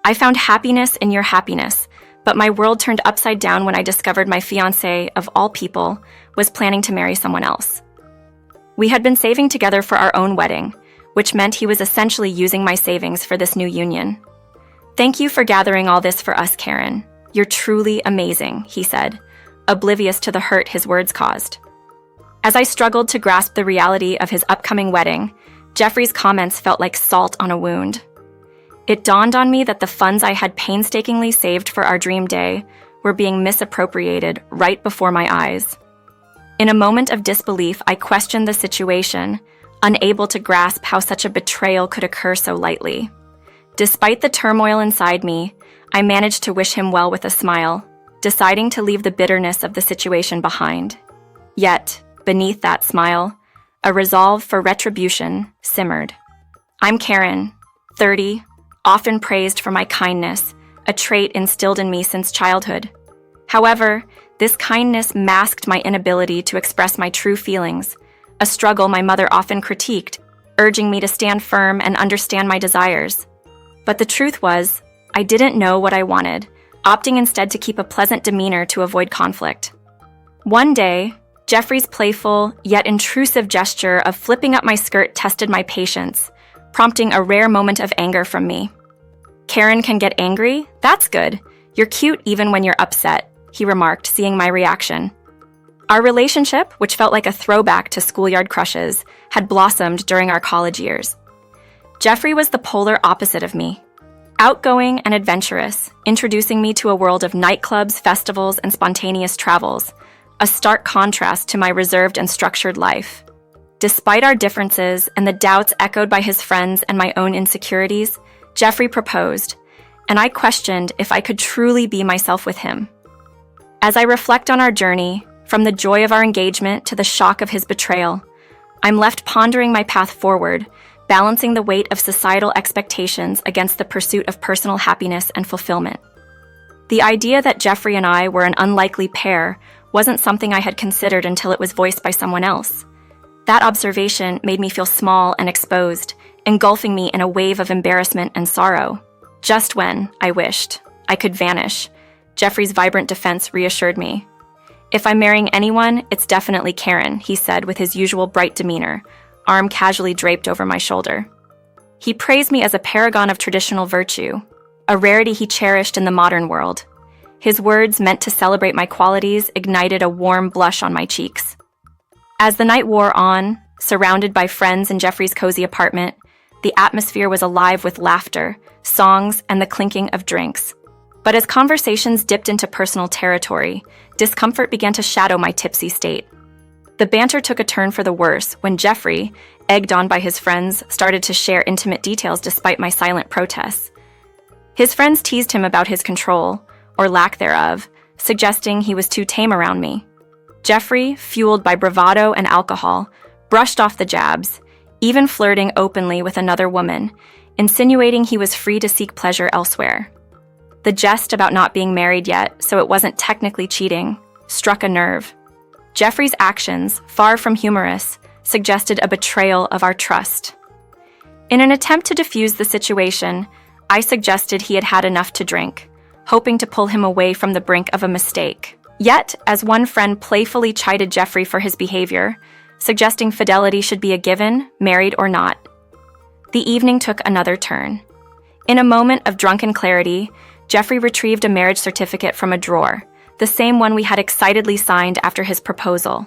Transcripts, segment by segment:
I found happiness in your happiness, but my world turned upside down when I discovered my fiancé, of all people, was planning to marry someone else. We had been saving together for our own wedding, which meant he was essentially using my savings for this new union. Thank you for gathering all this for us, Karen. You're truly amazing, he said, oblivious to the hurt his words caused. As I struggled to grasp the reality of his upcoming wedding, Jeffrey's comments felt like salt on a wound. It dawned on me that the funds I had painstakingly saved for our dream day were being misappropriated right before my eyes. In a moment of disbelief, I questioned the situation, unable to grasp how such a betrayal could occur so lightly. Despite the turmoil inside me, I managed to wish him well with a smile, deciding to leave the bitterness of the situation behind. Yet, beneath that smile, a resolve for retribution simmered. I'm Karen, 30, often praised for my kindness, a trait instilled in me since childhood. However, this kindness masked my inability to express my true feelings, a struggle my mother often critiqued, urging me to stand firm and understand my desires. But the truth was, I didn't know what I wanted, opting instead to keep a pleasant demeanor to avoid conflict. One day, Jeffrey's playful, yet intrusive gesture of flipping up my skirt tested my patience, prompting a rare moment of anger from me. Karen can get angry? That's good. You're cute even when you're upset, he remarked, seeing my reaction. Our relationship, which felt like a throwback to schoolyard crushes, had blossomed during our college years. Jeffrey was the polar opposite of me. Outgoing and adventurous, introducing me to a world of nightclubs, festivals, and spontaneous travels, a stark contrast to my reserved and structured life. Despite our differences and the doubts echoed by his friends and my own insecurities, Jeffrey proposed, and I questioned if I could truly be myself with him. As I reflect on our journey, from the joy of our engagement to the shock of his betrayal, I'm left pondering my path forward, balancing the weight of societal expectations against the pursuit of personal happiness and fulfillment. The idea that Jeffrey and I were an unlikely pair wasn't something I had considered until it was voiced by someone else. That observation made me feel small and exposed, engulfing me in a wave of embarrassment and sorrow. Just when, I wished, I could vanish, Jeffrey's vibrant defense reassured me. If I'm marrying anyone, it's definitely Karen, he said with his usual bright demeanor, arm casually draped over my shoulder. He praised me as a paragon of traditional virtue, a rarity he cherished in the modern world. His words, meant to celebrate my qualities, ignited a warm blush on my cheeks. As the night wore on, surrounded by friends in Jeffrey's cozy apartment, the atmosphere was alive with laughter, songs, and the clinking of drinks. But as conversations dipped into personal territory, discomfort began to shadow my tipsy state. The banter took a turn for the worse when Jeffrey, egged on by his friends, started to share intimate details despite my silent protests. His friends teased him about his control, or lack thereof, suggesting he was too tame around me. Jeffrey, fueled by bravado and alcohol, brushed off the jabs, even flirting openly with another woman, insinuating he was free to seek pleasure elsewhere. The jest about not being married yet, so it wasn't technically cheating, struck a nerve. Jeffrey's actions, far from humorous, suggested a betrayal of our trust. In an attempt to defuse the situation, I suggested he had had enough to drink, hoping to pull him away from the brink of a mistake. Yet, as one friend playfully chided Jeffrey for his behavior, suggesting fidelity should be a given, married or not, the evening took another turn. In a moment of drunken clarity, Jeffrey retrieved a marriage certificate from a drawer, the same one we had excitedly signed after his proposal.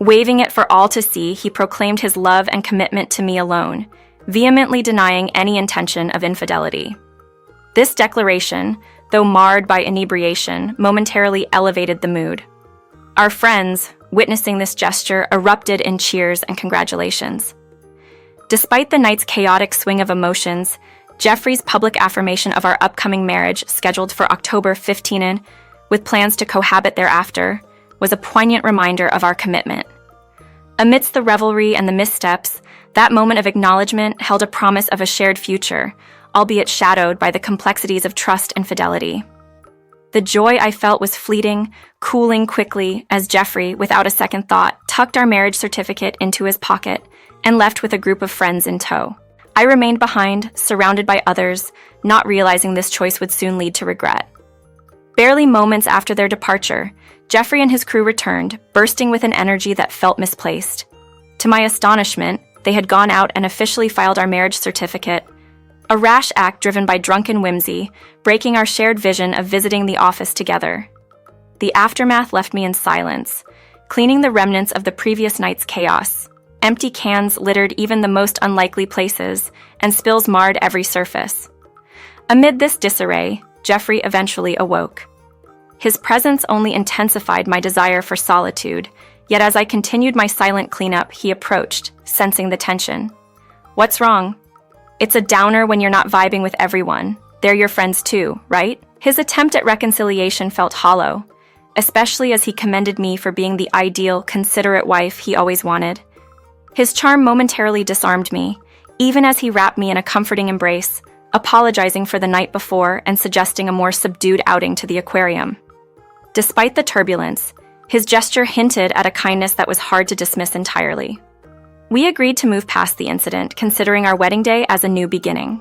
Waving it for all to see, he proclaimed his love and commitment to me alone, vehemently denying any intention of infidelity. This declaration, though marred by inebriation, momentarily elevated the mood. Our friends, witnessing this gesture, erupted in cheers and congratulations. Despite the night's chaotic swing of emotions, Jeffrey's public affirmation of our upcoming marriage, scheduled for October 15, with plans to cohabit thereafter, was a poignant reminder of our commitment. Amidst the revelry and the missteps, that moment of acknowledgement held a promise of a shared future, albeit shadowed by the complexities of trust and fidelity. The joy I felt was fleeting, cooling quickly as Jeffrey, without a second thought, tucked our marriage certificate into his pocket and left with a group of friends in tow. I remained behind, surrounded by others, not realizing this choice would soon lead to regret. Barely moments after their departure, Jeffrey and his crew returned, bursting with an energy that felt misplaced. To my astonishment, they had gone out and officially filed our marriage certificate, a rash act driven by drunken whimsy, breaking our shared vision of visiting the office together. The aftermath left me in silence, cleaning the remnants of the previous night's chaos. Empty cans littered even the most unlikely places, and spills marred every surface. Amid this disarray, Jeffrey eventually awoke. His presence only intensified my desire for solitude, yet as I continued my silent cleanup, he approached, sensing the tension. "What's wrong?" "It's a downer when you're not vibing with everyone. They're your friends too, right?" His attempt at reconciliation felt hollow, especially as he commended me for being the ideal, considerate wife he always wanted. His charm momentarily disarmed me, even as he wrapped me in a comforting embrace, apologizing for the night before and suggesting a more subdued outing to the aquarium. Despite the turbulence, his gesture hinted at a kindness that was hard to dismiss entirely. We agreed to move past the incident, considering our wedding day as a new beginning.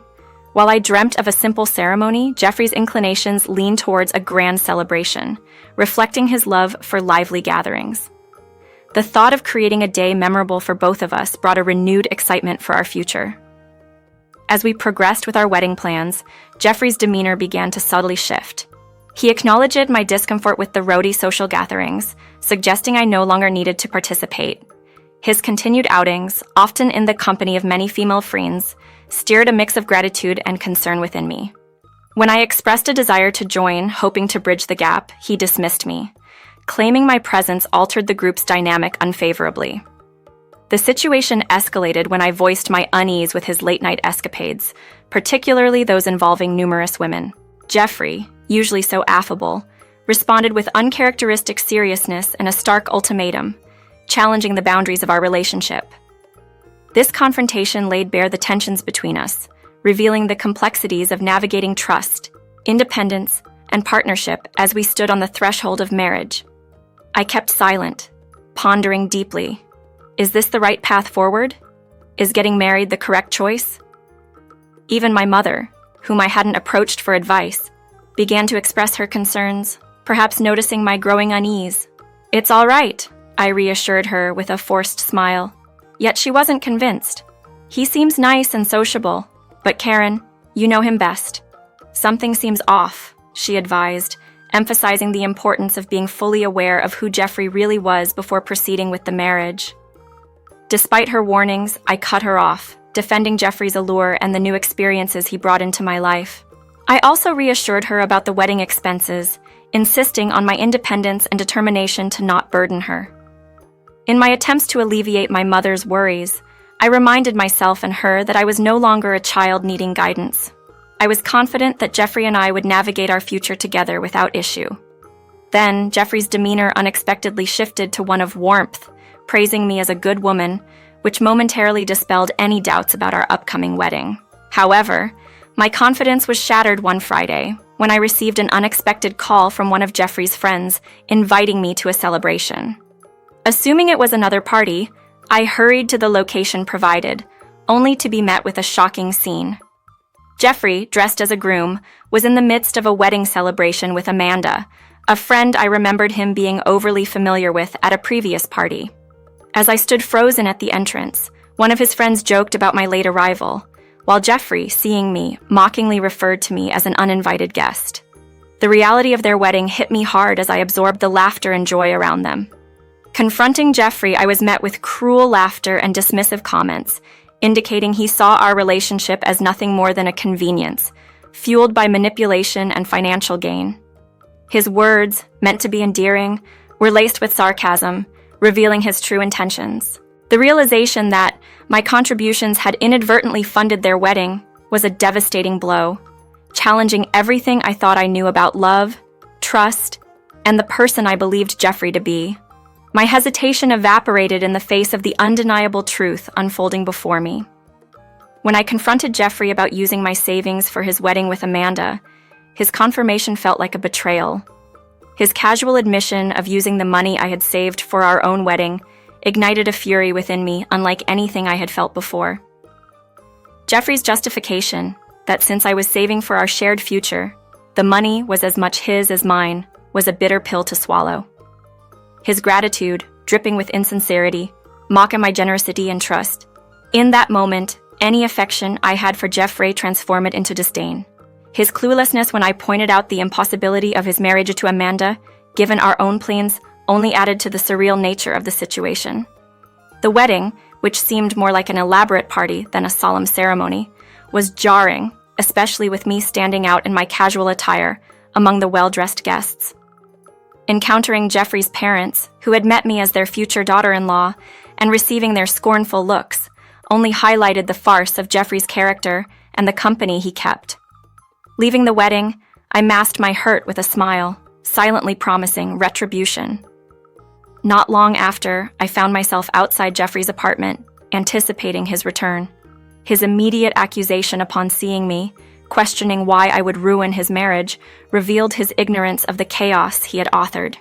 While I dreamt of a simple ceremony, Jeffrey's inclinations leaned towards a grand celebration, reflecting his love for lively gatherings. The thought of creating a day memorable for both of us brought a renewed excitement for our future. As we progressed with our wedding plans, Jeffrey's demeanor began to subtly shift. He acknowledged my discomfort with the rowdy social gatherings, suggesting I no longer needed to participate. His continued outings, often in the company of many female friends, stirred a mix of gratitude and concern within me. When I expressed a desire to join, hoping to bridge the gap, he dismissed me, claiming my presence altered the group's dynamic unfavorably. The situation escalated when I voiced my unease with his late-night escapades, particularly those involving numerous women. Jeffrey, usually so affable, responded with uncharacteristic seriousness and a stark ultimatum, challenging the boundaries of our relationship. This confrontation laid bare the tensions between us, revealing the complexities of navigating trust, independence, and partnership as we stood on the threshold of marriage. I kept silent, pondering deeply. Is this the right path forward? Is getting married the correct choice? Even my mother, whom I hadn't approached for advice, began to express her concerns, perhaps noticing my growing unease. "It's all right," I reassured her with a forced smile. Yet she wasn't convinced. "He seems nice and sociable, but Karen, you know him best. Something seems off," she advised, emphasizing the importance of being fully aware of who Jeffrey really was before proceeding with the marriage. Despite her warnings, I cut her off, defending Jeffrey's allure and the new experiences he brought into my life. I also reassured her about the wedding expenses, insisting on my independence and determination to not burden her. In my attempts to alleviate my mother's worries, I reminded myself and her that I was no longer a child needing guidance. I was confident that Jeffrey and I would navigate our future together without issue. Then, Jeffrey's demeanor unexpectedly shifted to one of warmth, praising me as a good woman, which momentarily dispelled any doubts about our upcoming wedding. However, my confidence was shattered one Friday when I received an unexpected call from one of Jeffrey's friends inviting me to a celebration. Assuming it was another party, I hurried to the location provided, only to be met with a shocking scene. Jeffrey, dressed as a groom, was in the midst of a wedding celebration with Amanda, a friend I remembered him being overly familiar with at a previous party. As I stood frozen at the entrance, one of his friends joked about my late arrival, while Jeffrey, seeing me, mockingly referred to me as an uninvited guest. The reality of their wedding hit me hard as I absorbed the laughter and joy around them. Confronting Jeffrey, I was met with cruel laughter and dismissive comments, indicating he saw our relationship as nothing more than a convenience, fueled by manipulation and financial gain. His words, meant to be endearing, were laced with sarcasm, revealing his true intentions. The realization that my contributions had inadvertently funded their wedding was a devastating blow, challenging everything I thought I knew about love, trust, and the person I believed Jeffrey to be. My hesitation evaporated in the face of the undeniable truth unfolding before me. When I confronted Jeffrey about using my savings for his wedding with Amanda, his confirmation felt like a betrayal. His casual admission of using the money I had saved for our own wedding ignited a fury within me unlike anything I had felt before. Jeffrey's justification, that since I was saving for our shared future, the money was as much his as mine, was a bitter pill to swallow. His gratitude, dripping with insincerity, mocking my generosity and trust. In that moment, any affection I had for Jeffrey transformed into disdain. His cluelessness when I pointed out the impossibility of his marriage to Amanda, given our own plans, only added to the surreal nature of the situation. The wedding, which seemed more like an elaborate party than a solemn ceremony, was jarring, especially with me standing out in my casual attire among the well-dressed guests. Encountering Jeffrey's parents, who had met me as their future daughter-in-law, and receiving their scornful looks, only highlighted the farce of Jeffrey's character and the company he kept. Leaving the wedding, I masked my hurt with a smile, silently promising retribution. Not long after, I found myself outside Jeffrey's apartment, anticipating his return. His immediate accusation upon seeing me, questioning why I would ruin his marriage, revealed his ignorance of the chaos he had authored.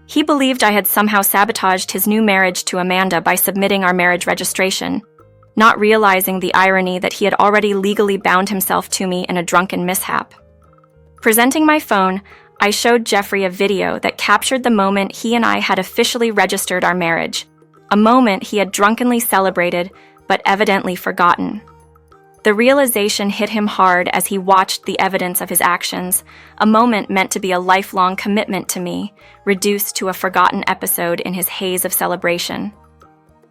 He believed I had somehow sabotaged his new marriage to Amanda by submitting our marriage registration, not realizing the irony that he had already legally bound himself to me in a drunken mishap. Presenting my phone, I showed Jeffrey a video that captured the moment he and I had officially registered our marriage, a moment he had drunkenly celebrated but evidently forgotten. The realization hit him hard as he watched the evidence of his actions, a moment meant to be a lifelong commitment to me, reduced to a forgotten episode in his haze of celebration.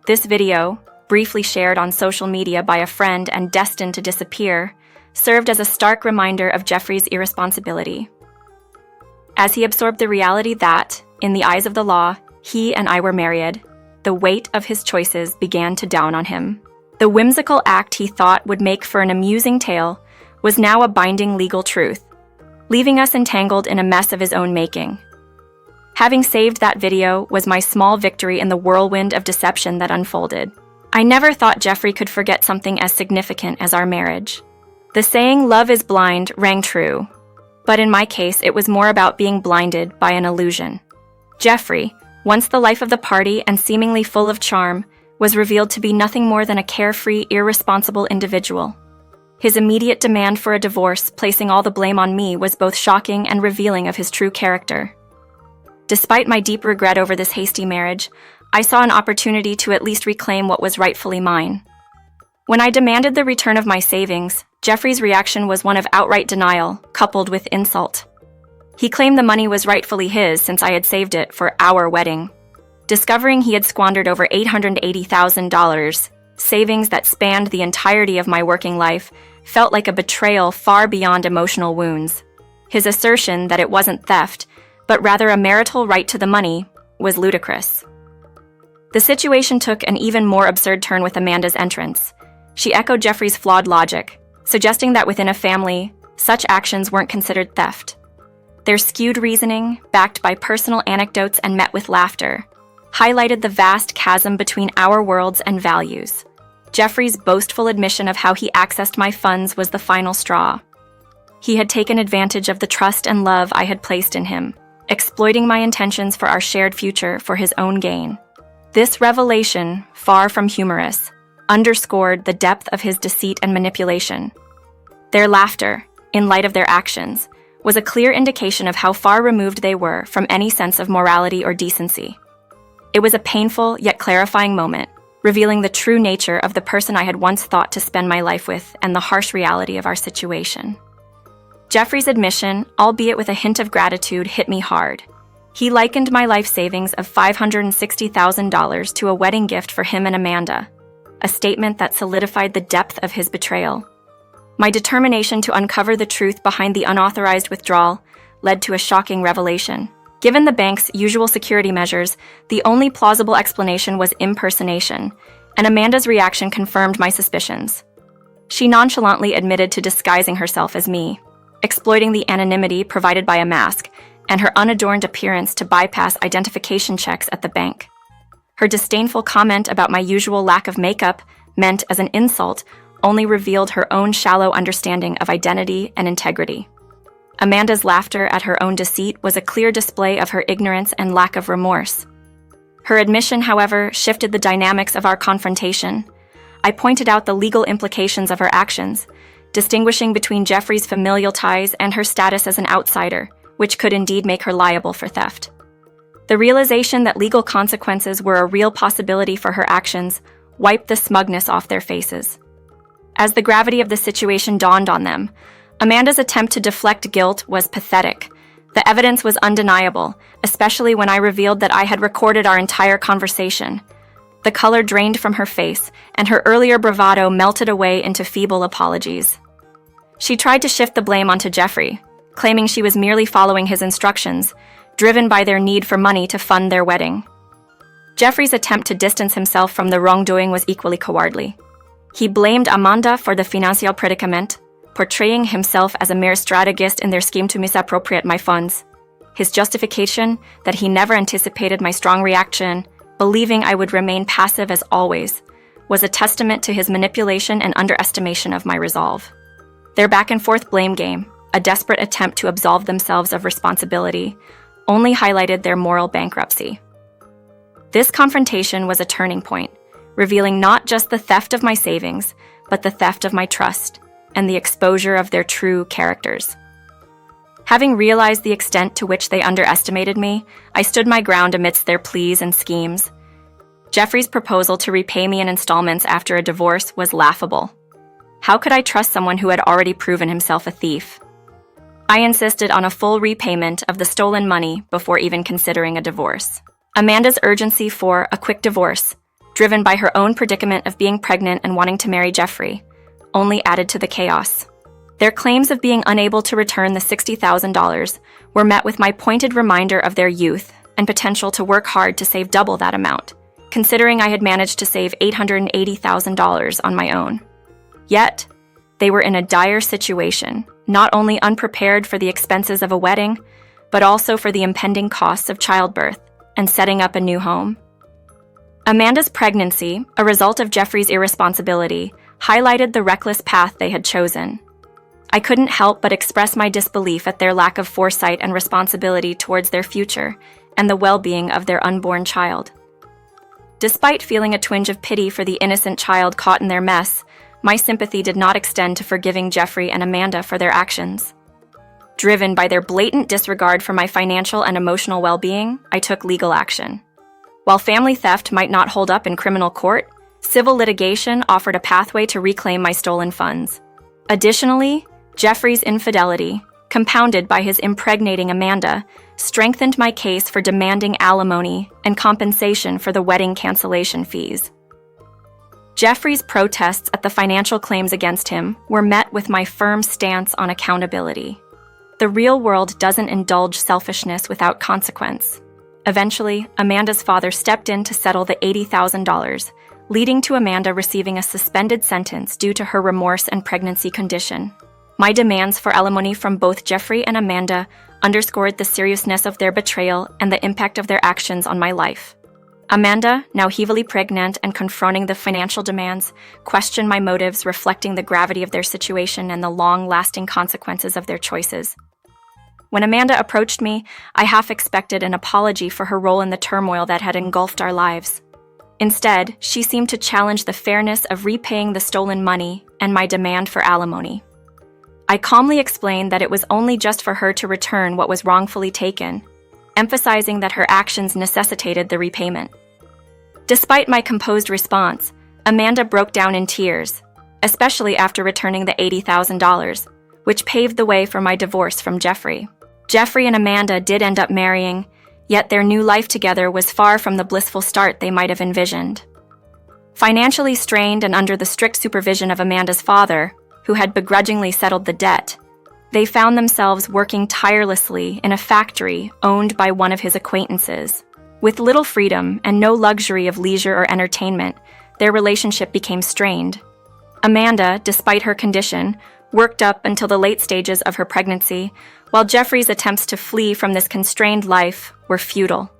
This video, briefly shared on social media by a friend and destined to disappear, served as a stark reminder of Jeffrey's irresponsibility. As he absorbed the reality that, in the eyes of the law, he and I were married, the weight of his choices began to down on him. The whimsical act he thought would make for an amusing tale was now a binding legal truth, leaving us entangled in a mess of his own making. Having saved that video was my small victory in the whirlwind of deception that unfolded. I never thought Jeffrey could forget something as significant as our marriage. The saying, "Love is blind," rang true, but in my case, it was more about being blinded by an illusion. Jeffrey, once the life of the party and seemingly full of charm, was revealed to be nothing more than a carefree, irresponsible individual. His immediate demand for a divorce, placing all the blame on me, was both shocking and revealing of his true character. Despite my deep regret over this hasty marriage, I saw an opportunity to at least reclaim what was rightfully mine. When I demanded the return of my savings, Jeffrey's reaction was one of outright denial, coupled with insult. He claimed the money was rightfully his since I had saved it for our wedding. Discovering he had squandered over $880,000, savings that spanned the entirety of my working life, felt like a betrayal far beyond emotional wounds. His assertion that it wasn't theft, but rather a marital right to the money, was ludicrous. The situation took an even more absurd turn with Amanda's entrance. She echoed Jeffrey's flawed logic, suggesting that within a family, such actions weren't considered theft. Their skewed reasoning, backed by personal anecdotes and met with laughter, highlighted the vast chasm between our worlds and values. Jeffrey's boastful admission of how he accessed my funds was the final straw. He had taken advantage of the trust and love I had placed in him, exploiting my intentions for our shared future for his own gain. This revelation, far from humorous, underscored the depth of his deceit and manipulation. Their laughter, in light of their actions, was a clear indication of how far removed they were from any sense of morality or decency. It was a painful yet clarifying moment, revealing the true nature of the person I had once thought to spend my life with and the harsh reality of our situation. Jeffrey's admission, albeit with a hint of gratitude, hit me hard. He likened my life savings of $560,000 to a wedding gift for him and Amanda, a statement that solidified the depth of his betrayal. My determination to uncover the truth behind the unauthorized withdrawal led to a shocking revelation. Given the bank's usual security measures, the only plausible explanation was impersonation, and Amanda's reaction confirmed my suspicions. She nonchalantly admitted to disguising herself as me, exploiting the anonymity provided by a mask and her unadorned appearance to bypass identification checks at the bank. Her disdainful comment about my usual lack of makeup, meant as an insult, only revealed her own shallow understanding of identity and integrity. Amanda's laughter at her own deceit was a clear display of her ignorance and lack of remorse. Her admission, however, shifted the dynamics of our confrontation. I pointed out the legal implications of her actions, distinguishing between Jeffrey's familial ties and her status as an outsider, which could indeed make her liable for theft. The realization that legal consequences were a real possibility for her actions wiped the smugness off their faces. As the gravity of the situation dawned on them, Amanda's attempt to deflect guilt was pathetic. The evidence was undeniable, especially when I revealed that I had recorded our entire conversation. The color drained from her face, and her earlier bravado melted away into feeble apologies. She tried to shift the blame onto Jeffrey, claiming she was merely following his instructions, driven by their need for money to fund their wedding. Jeffrey's attempt to distance himself from the wrongdoing was equally cowardly. He blamed Amanda for the financial predicament, portraying himself as a mere strategist in their scheme to misappropriate my funds. His justification, that he never anticipated my strong reaction, believing I would remain passive as always, was a testament to his manipulation and underestimation of my resolve. Their back-and-forth blame game, a desperate attempt to absolve themselves of responsibility, only highlighted their moral bankruptcy. This confrontation was a turning point, revealing not just the theft of my savings, but the theft of my trust and the exposure of their true characters. Having realized the extent to which they underestimated me, I stood my ground amidst their pleas and schemes. Jeffrey's proposal to repay me in installments after a divorce was laughable. How could I trust someone who had already proven himself a thief? I insisted on a full repayment of the stolen money before even considering a divorce. Amanda's urgency for a quick divorce, driven by her own predicament of being pregnant and wanting to marry Jeffrey, only added to the chaos. Their claims of being unable to return the $60,000 were met with my pointed reminder of their youth and potential to work hard to save double that amount, considering I had managed to save $880,000 on my own. Yet, they were in a dire situation, not only unprepared for the expenses of a wedding, but also for the impending costs of childbirth and setting up a new home. Amanda's pregnancy, a result of Jeffrey's irresponsibility, highlighted the reckless path they had chosen. I couldn't help but express my disbelief at their lack of foresight and responsibility towards their future and the well-being of their unborn child. Despite feeling a twinge of pity for the innocent child caught in their mess, my sympathy did not extend to forgiving Jeffrey and Amanda for their actions. Driven by their blatant disregard for my financial and emotional well-being, I took legal action. While family theft might not hold up in criminal court, civil litigation offered a pathway to reclaim my stolen funds. Additionally, Jeffrey's infidelity, compounded by his impregnating Amanda, strengthened my case for demanding alimony and compensation for the wedding cancellation fees. Jeffrey's protests at the financial claims against him were met with my firm stance on accountability. The real world doesn't indulge selfishness without consequence. Eventually, Amanda's father stepped in to settle the $80,000, leading to Amanda receiving a suspended sentence due to her remorse and pregnancy condition. My demands for alimony from both Jeffrey and Amanda underscored the seriousness of their betrayal and the impact of their actions on my life. Amanda, now heavily pregnant and confronting the financial demands, questioned my motives, reflecting the gravity of their situation and the long-lasting consequences of their choices. When Amanda approached me, I half expected an apology for her role in the turmoil that had engulfed our lives. Instead, she seemed to challenge the fairness of repaying the stolen money and my demand for alimony. I calmly explained that it was only just for her to return what was wrongfully taken, emphasizing that her actions necessitated the repayment. Despite my composed response, Amanda broke down in tears, especially after returning the $80,000, which paved the way for my divorce from Jeffrey. Jeffrey and Amanda did end up marrying, yet their new life together was far from the blissful start they might have envisioned. Financially strained and under the strict supervision of Amanda's father, who had begrudgingly settled the debt, they found themselves working tirelessly in a factory owned by one of his acquaintances. With little freedom and no luxury of leisure or entertainment, their relationship became strained. Amanda, despite her condition, worked up until the late stages of her pregnancy, while Jeffrey's attempts to flee from this constrained life were futile.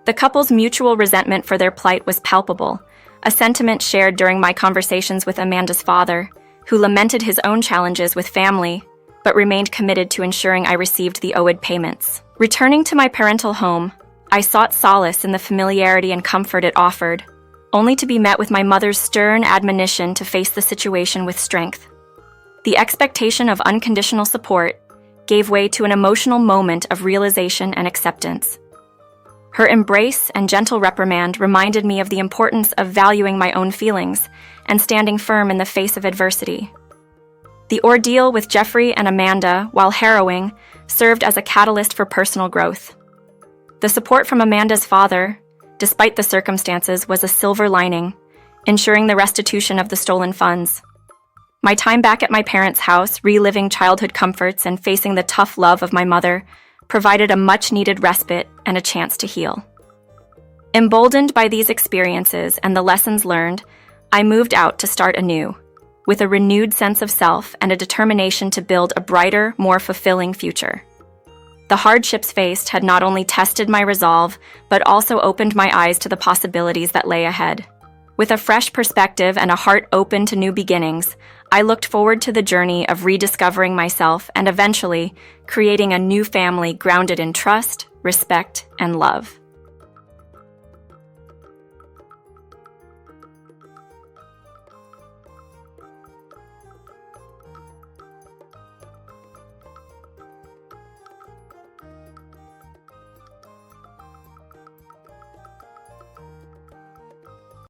The couple's mutual resentment for their plight was palpable, a sentiment shared during my conversations with Amanda's father, who lamented his own challenges with family, but remained committed to ensuring I received the owed payments. Returning to my parental home, I sought solace in the familiarity and comfort it offered, only to be met with my mother's stern admonition to face the situation with strength. The expectation of unconditional support gave way to an emotional moment of realization and acceptance. Her embrace and gentle reprimand reminded me of the importance of valuing my own feelings and standing firm in the face of adversity. The ordeal with Jeffrey and Amanda, while harrowing, served as a catalyst for personal growth. The support from Amanda's father, despite the circumstances, was a silver lining, ensuring the restitution of the stolen funds. My time back at my parents' house, reliving childhood comforts and facing the tough love of my mother, provided a much-needed respite and a chance to heal. Emboldened by these experiences and the lessons learned, I moved out to start anew, with a renewed sense of self and a determination to build a brighter, more fulfilling future. The hardships faced had not only tested my resolve, but also opened my eyes to the possibilities that lay ahead. With a fresh perspective and a heart open to new beginnings, I looked forward to the journey of rediscovering myself and eventually creating a new family grounded in trust, respect, and love.